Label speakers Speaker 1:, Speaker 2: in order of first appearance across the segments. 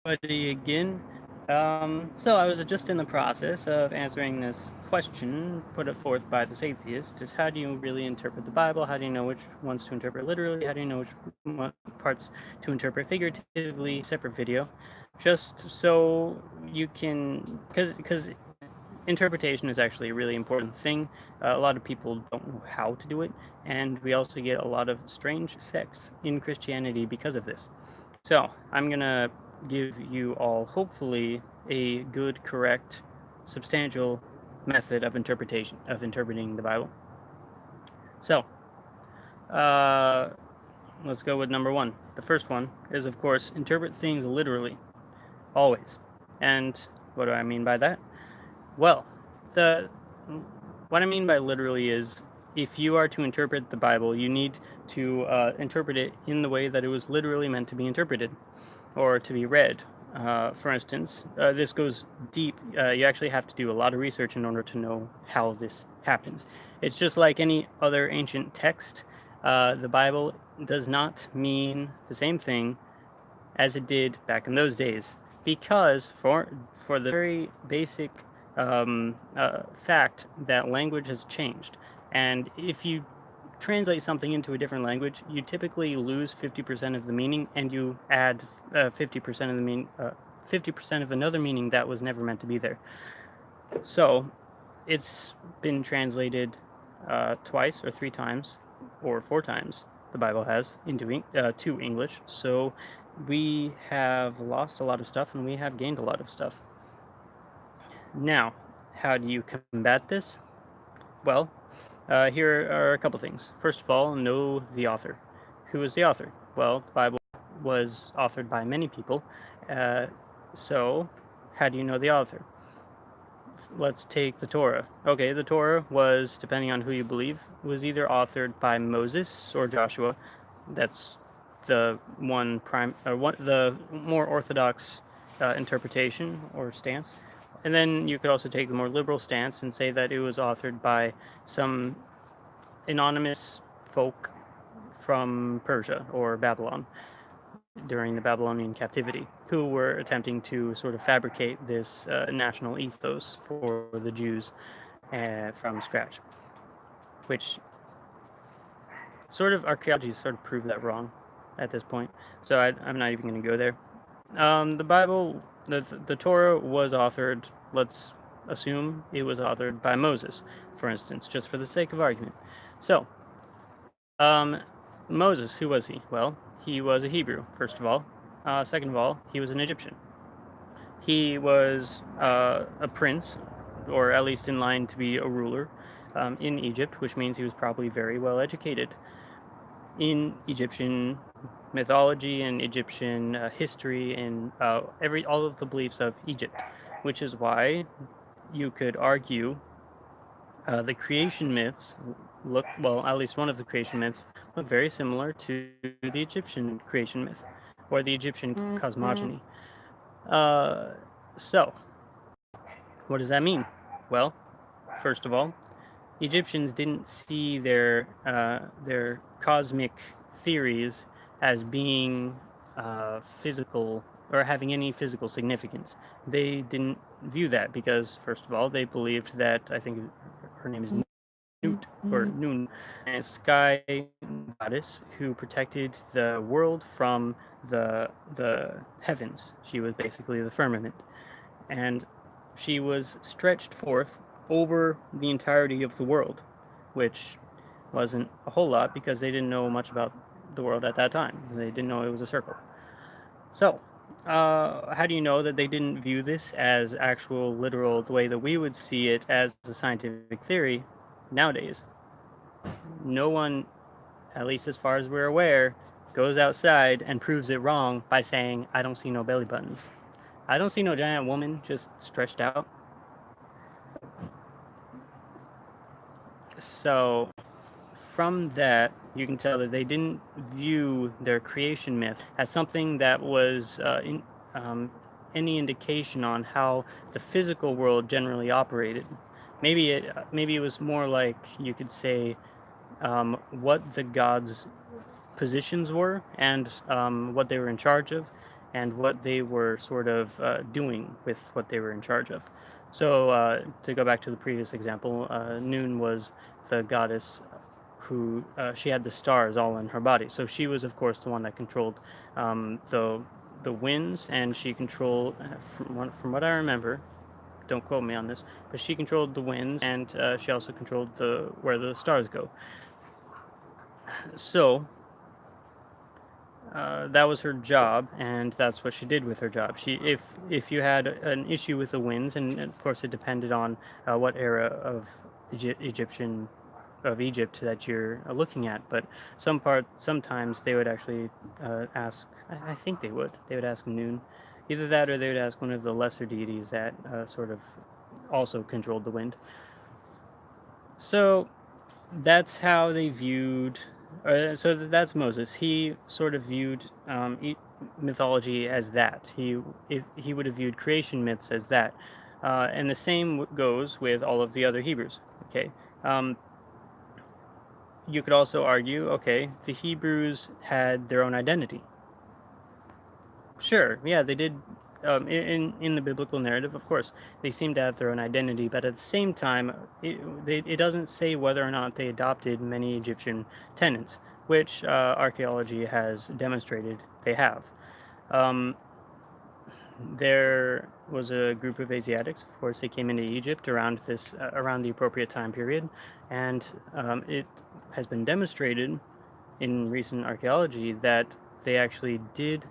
Speaker 1: everybody again. So I was just in the process of answering this question put forth by this atheist: is how do you really interpret the Bible? How do you know which ones to interpret literally? How do you know which parts to interpret figuratively? Separate video, just so you can, because interpretation is actually a really important thing. A lot of people don't know how to do it, and we also get a lot of strange sects in Christianity because of this. So I'm gonna give you all, hopefully, a good, correct, substantial method of interpreting the Bible. So, uh, let's go with number one. The first one is, of course, interpret things literally, always. And what do I mean by that? Well, the what I mean by literally is, if you are to interpret the Bible, you need to interpret it in the way that it was literally meant to be interpreted or to be read. For instance, this goes deep. You actually have to do a lot of research in order to know how this happens. It's just like any other ancient text. The Bible does not mean the same thing as it did back in those days, because for the very basic fact that language has changed, and if you translate something into a different language, you typically lose 50% of the meaning, and you add 50% of the meaning, 50% of another meaning that was never meant to be there. So it's been translated twice or three times or four times. The Bible has to English. So we have lost a lot of stuff and we have gained a lot of stuff. Now, how do you combat this? Well, here are a couple things. First of all, know the author. Who is the author? Well, the Bible was authored by many people. So, how do you know the author? Let's take the Torah. Okay, the Torah was, depending on who you believe, was either authored by Moses or Joshua. That's the the more orthodox interpretation or stance. And then you could also take the more liberal stance and say that it was authored by some anonymous folk from Persia or Babylon during the Babylonian captivity, who were attempting to sort of fabricate this national ethos for the Jews from scratch, which sort of archaeology sort of proved that wrong at this point. So I'm not even going to go there. The Bible, the Torah was authored, let's assume it was authored by Moses, for instance, just for the sake of argument. So, Moses, who was he? Well, he was a Hebrew, first of all. Second of all, he was an Egyptian. He was a prince, or at least in line to be a ruler in Egypt, which means he was probably very well educated in Egyptian mythology and Egyptian history and all of the beliefs of Egypt, which is why you could argue the creation myths look, well, at least one of the creation myths look very similar to the Egyptian creation myth or the Egyptian cosmogony. So, what does that mean? Well, first of all, Egyptians didn't see their cosmic theories as being physical or having any physical significance. They didn't view that because, first of all, they believed that, I think her name is Nut or Nun, a sky goddess who protected the world from the heavens. She was basically the firmament, and she was stretched forth over the entirety of the world, which wasn't a whole lot because they didn't know much about the world at that time. They didn't know it was a circle. So, how do you know that they didn't view this as actual, literal, the way that we would see it as a scientific theory nowadays? No one, at least as far as we're aware, goes outside and proves it wrong by saying, I don't see no belly buttons. I don't see no giant woman just stretched out. So, from that, you can tell that they didn't view their creation myth as something that was any indication on how the physical world generally operated. Maybe it was more like, you could say, what the gods' positions were and what they were in charge of, and what they were sort of doing with what they were in charge of. So to go back to the previous example, Noon was the goddess who she had the stars all in her body. So she was, of course, the one that controlled the winds, and she controlled, from what I remember, don't quote me on this, but she controlled the winds, and she also controlled where the stars go. So that was her job, and that's what she did with her job. If you had an issue with the winds, and of course it depended on what era of Egypt that you're looking at, but sometimes they would actually ask. I think they would ask Noon, either that or they would ask one of the lesser deities that sort of also controlled the wind. So that's how they viewed. So that's Moses. He sort of viewed mythology as that. He would have viewed creation myths as that, and the same goes with all of the other Hebrews. Okay. You could also argue, okay, the Hebrews had their own identity. Sure, yeah, they did. In the biblical narrative, of course, they seem to have their own identity, but at the same time, it doesn't say whether or not they adopted many Egyptian tenets, which archaeology has demonstrated they have. There was a group of Asiatics. Of course, they came into Egypt around the appropriate time period, and it has been demonstrated in recent archaeology that they actually did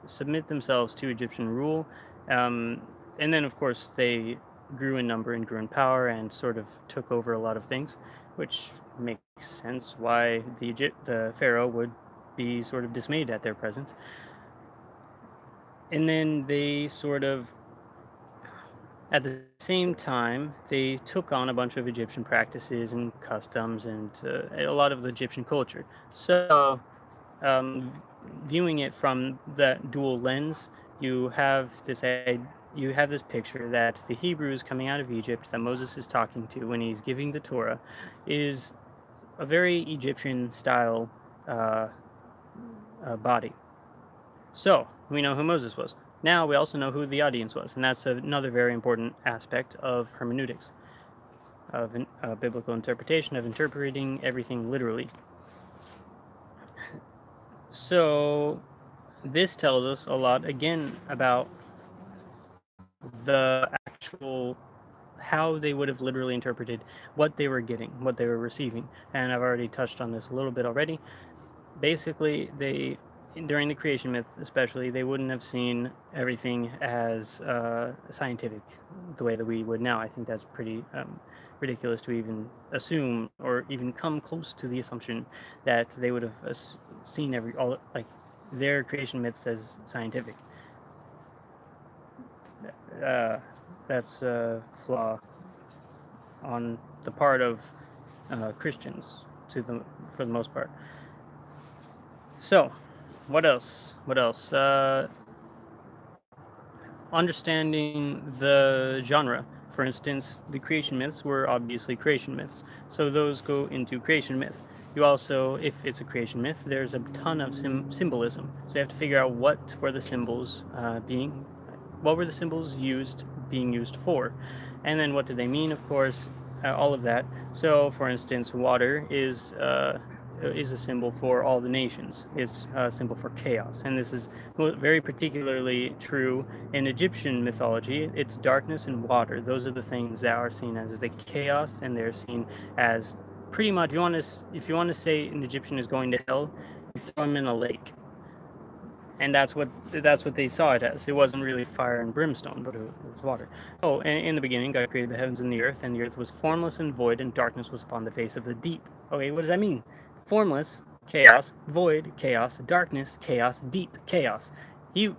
Speaker 1: submit themselves to Egyptian rule, and then of course they grew in number and grew in power and sort of took over a lot of things, which makes sense why the pharaoh would be sort of dismayed at their presence. And then they sort of, at the same time, they took on a bunch of Egyptian practices and customs and a lot of the Egyptian culture. So, viewing it from that dual lens, you have this picture that the Hebrews coming out of Egypt that Moses is talking to when he's giving the Torah is a very Egyptian style body. So we know who Moses was. Now we also know who the audience was, and that's another very important aspect of hermeneutics, of biblical interpretation, of interpreting everything literally. So this tells us a lot, again, about the actual how they would have literally interpreted what they were getting, what they were receiving. And I've already touched on this a little bit already. Basically, during the creation myth especially, they wouldn't have seen everything as scientific the way that we would now. I think that's pretty ridiculous to even assume or even come close to the assumption that they would have seen their creation myths as scientific. That's a flaw on the part of Christians for the most part. So, what else? Understanding the genre. For instance, the creation myths were obviously creation myths, so those go into creation myth. You also, if it's a creation myth, there's a ton of symbolism. So you have to figure out what were the symbols being used for, and then what did they mean? Of course, all of that. So, for instance, water is a symbol for all the nations. It's a symbol for chaos, and this is very particularly true in Egyptian mythology. It's darkness and water. Those are the things that are seen as the chaos, and they're seen as pretty much. If you want to say an Egyptian is going to hell, you throw him in a lake, and that's what they saw it as. It wasn't really fire and brimstone, but it was water. Oh, and in the beginning, God created the heavens and the earth was formless and void, and darkness was upon the face of the deep. Okay, what does that mean? Formless, chaos; void, chaos; darkness, chaos; deep, chaos.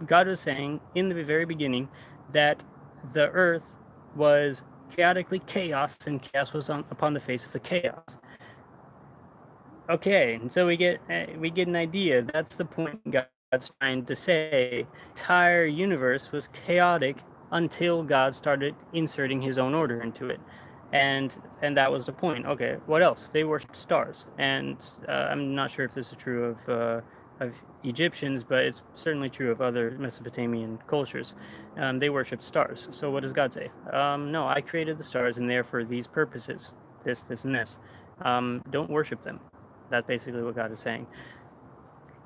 Speaker 1: God was saying in the very beginning that the earth was chaotically chaos, and chaos was upon the face of the chaos. Okay, and so we get an idea. That's the point God's trying to say. The entire universe was chaotic until God started inserting his own order into it. And that was the point. Okay, what else? They worshipped stars, and I'm not sure if this is true of of Egyptians, but it's certainly true of other Mesopotamian cultures. They worship stars. So what does God say? No, I created the stars, and they're for these purposes, this, and this. Don't worship them. That's basically what God is saying.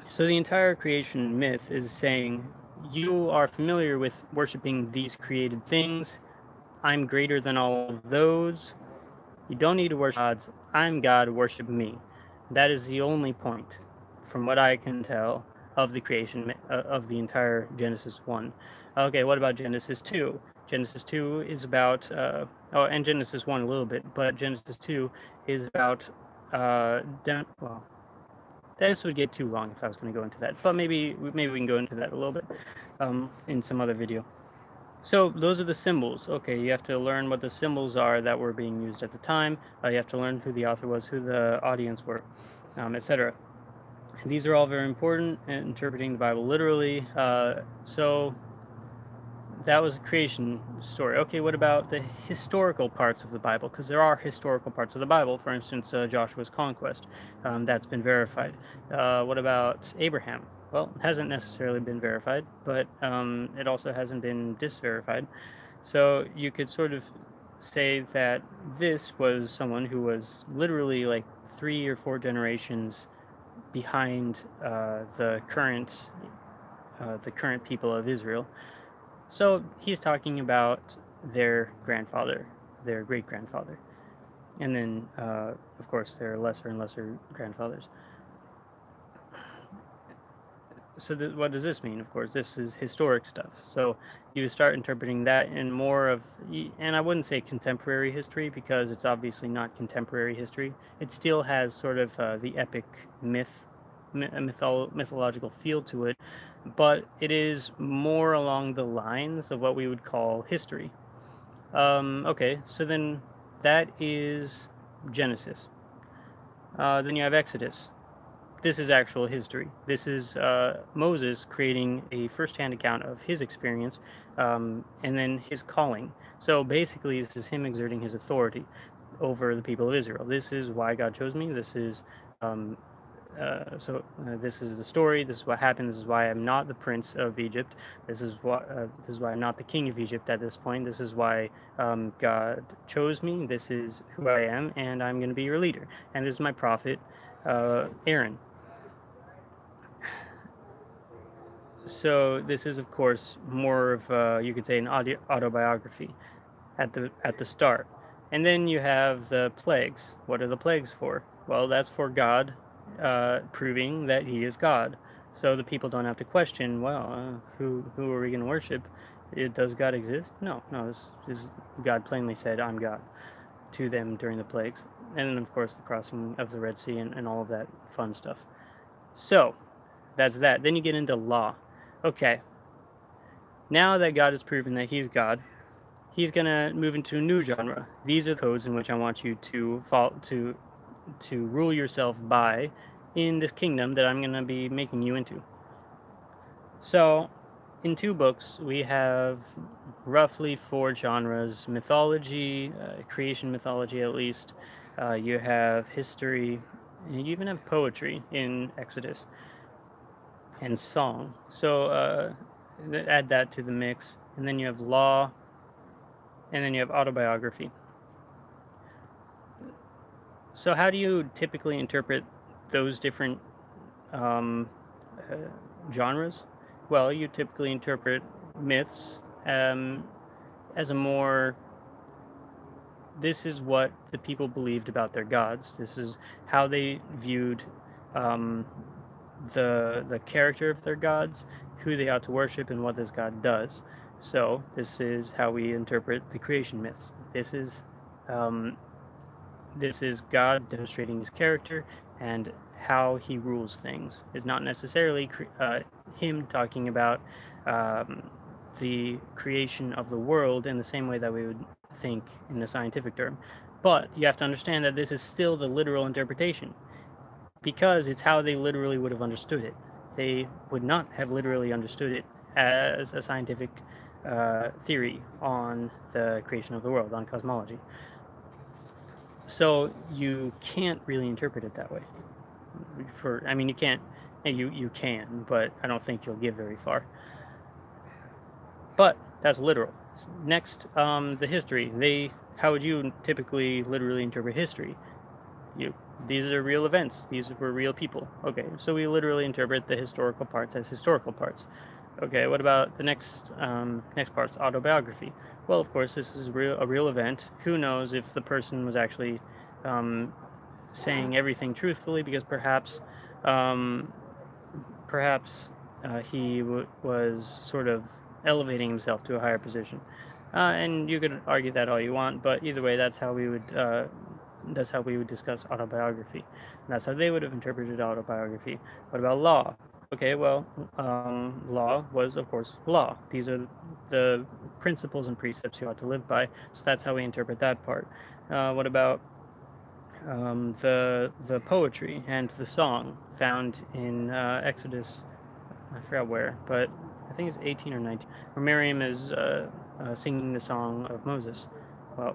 Speaker 1: So the entire creation myth is saying, you are familiar with worshiping these created things. I'm greater than all of those. You don't need to worship gods. I'm God, worship me. That is the only point, from what I can tell, of the creation of the entire Genesis 1. Okay, what about Genesis 2? Genesis 2 is about, and Genesis 1 a little bit, but Genesis 2 is about, well, this would get too long if I was going to go into that, but maybe we can go into that a little bit in some other video. So those are the symbols. Okay, you have to learn what the symbols are that were being used at the time. You have to learn who the author was, who the audience were, etc. These are all very important in interpreting the Bible literally. So that was a creation story. Okay, what about the historical parts of the Bible? Because there are historical parts of the Bible. For instance, Joshua's conquest. That's been verified. What about Abraham? Well, it hasn't necessarily been verified, but it also hasn't been disverified. So you could sort of say that this was someone who was literally like 3 or 4 generations behind the current people of Israel. So he's talking about their grandfather, their great-grandfather, and then, of course, their lesser and lesser grandfathers. So what does this mean? Of course, this is historic stuff. So you start interpreting that in more of, and I wouldn't say contemporary history, because it's obviously not contemporary history. It still has sort of the epic mythological feel to it, but it is more along the lines of what we would call history. Okay, so then that is Genesis. Then you have Exodus. This is actual history. This is Moses creating a first-hand account of his experience, and then his calling. So basically, this is him exerting his authority over the people of Israel. This is why God chose me. This is this is the story. This is what happened. This is why I'm not the prince of Egypt. This is why I'm not the king of Egypt at this point. This is why God chose me. This is who I am, and I'm going to be your leader. And this is my prophet, Aaron. So this is, of course, more of you could say an autobiography at the start. And then you have the plagues. What are the plagues for? Well, that's for God proving that he is God. So the people don't have to question, well, who are we going to worship? Does God exist? No, this is, God plainly said, I'm God, to them during the plagues. And then, of course, the crossing of the Red Sea and all of that fun stuff. So that's that. Then you get into law. Okay, now that God has proven that he's God, he's going to move into a new genre. These are the codes in which I want you to follow, to rule yourself by in this kingdom that I'm going to be making you into. So in 2 books, we have roughly 4 genres: mythology, creation mythology at least. You have history, and you even have poetry in Exodus, and song. So add that to the mix. And then you have law, and then you have autobiography. So how do you typically interpret those different genres? Well, you typically interpret myths as a more, this is what the people believed about their gods. This is how they viewed the character of their gods, who they ought to worship, and what this God does. So this is how we interpret the creation myths. This is God demonstrating his character and how he rules things. It's not necessarily him talking about the creation of the world in the same way that we would think in a scientific term. But you have to understand that this is still the literal interpretation, because it's how they literally would have understood it. They would not have literally understood it as a scientific theory on the creation of the world, on cosmology. So you can't really interpret it that way. You can't, And you can, but I don't think you'll get very far. But that's literal. Next, the history. How would you typically literally interpret history? These are real events. These were real people. Okay, so we literally interpret the historical parts as historical parts. Okay, what about the next parts, autobiography? Well, of course, this is a real event. Who knows if the person was actually saying everything truthfully, because um, perhaps he was sort of elevating himself to a higher position. And you could argue that all you want, but either way, that's how we would discuss autobiography. And that's how they would have interpreted autobiography. What about law? Okay, well, law was, of course, law. These are the principles and precepts you ought to live by. So that's how we interpret that part. What about the poetry and the song found in Exodus? I forgot where, but I think it's 18 or 19, where Miriam is singing the song of Moses. Well,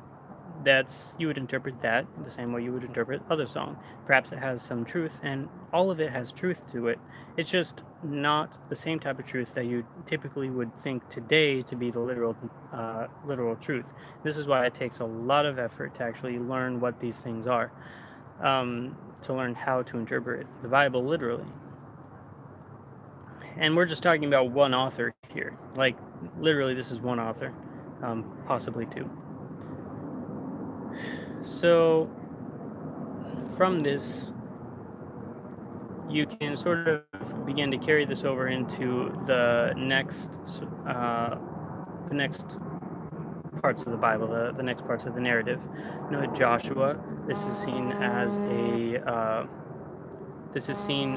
Speaker 1: you would interpret that the same way you would interpret other song. Perhaps it has some truth, and all of it has truth to it. It's just not the same type of truth that you typically would think today to be the literal truth. This is why it takes a lot of effort to actually learn what these things are, to learn how to interpret the Bible literally. And we're just talking about one author here. Like, literally, this is one author, possibly two. So, from this, you can sort of begin to carry this over into the next parts of the Bible, the next parts of the narrative. Joshua. This is seen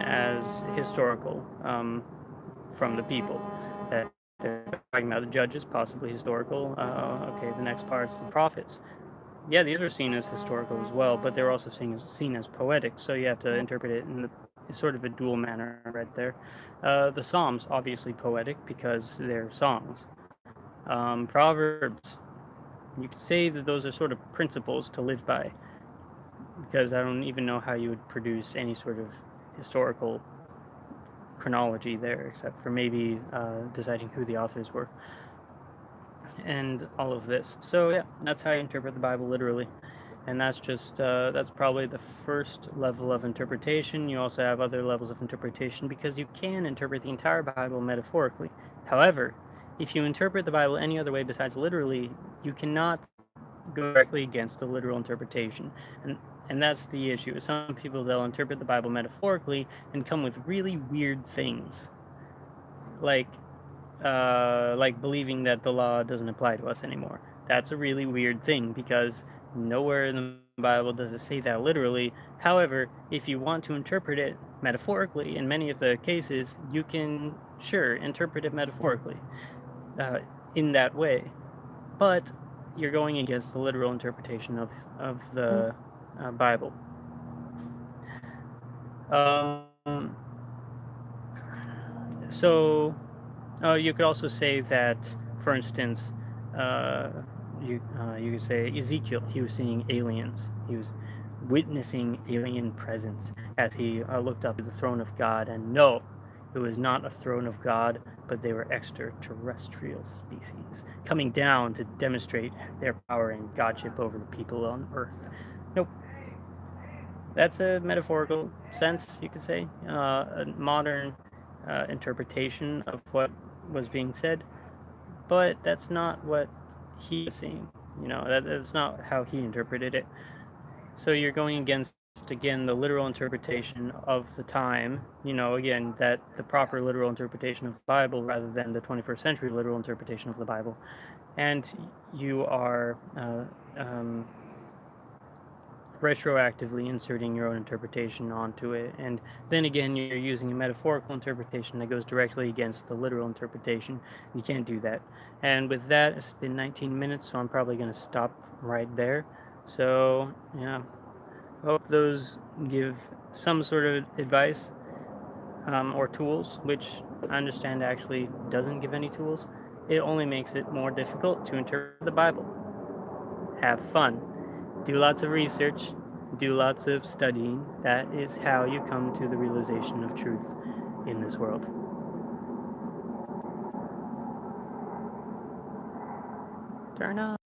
Speaker 1: as historical from the people. That they're talking about the judges, possibly historical. Okay, the next part is the prophets. Yeah, these are seen as historical as well, but they're also seen as poetic, so you have to interpret it in sort of a dual manner right there. The Psalms, obviously poetic because they're songs. Proverbs, you could say that those are sort of principles to live by, because I don't even know how you would produce any sort of historical chronology there, except for maybe deciding who the authors were and all of this. So yeah, that's how you interpret the Bible literally. And that's probably the first level of interpretation. You also have other levels of interpretation because you can interpret the entire Bible metaphorically. However, if you interpret the Bible any other way besides literally, you cannot go directly against the literal interpretation. And that's the issue. Some people, they'll interpret the Bible metaphorically and come with really weird things. Like believing that the law doesn't apply to us anymore. That's a really weird thing because nowhere in the Bible does it say that literally. However, if you want to interpret it metaphorically, in many of the cases, you can, interpret it metaphorically in that way. But you're going against the literal interpretation of the Bible. So you could also say that, for instance, you could say Ezekiel, he was seeing aliens. He was witnessing alien presence as he looked up to the throne of God, and no, it was not a throne of God, but they were extraterrestrial species coming down to demonstrate their power and godship over the people on Earth. Nope. That's a metaphorical sense, you could say, a modern interpretation of what was being said, but that's not what he was seeing. That's not how he interpreted it. So you're going against, again, the literal interpretation of the time, again, that the proper literal interpretation of the Bible rather than the 21st century literal interpretation of the Bible. And you are retroactively inserting your own interpretation onto it, and then again you're using a metaphorical interpretation that goes directly against the literal interpretation. You can't do that. And with that, it's been 19 minutes, so I'm probably going to stop right there. So yeah, hope those give some sort of advice or tools, which I understand actually doesn't give any tools. It only makes it more difficult to interpret the Bible. Have fun. Do lots of research, do lots of studying. That is how you come to the realization of truth. in this world. Turn up.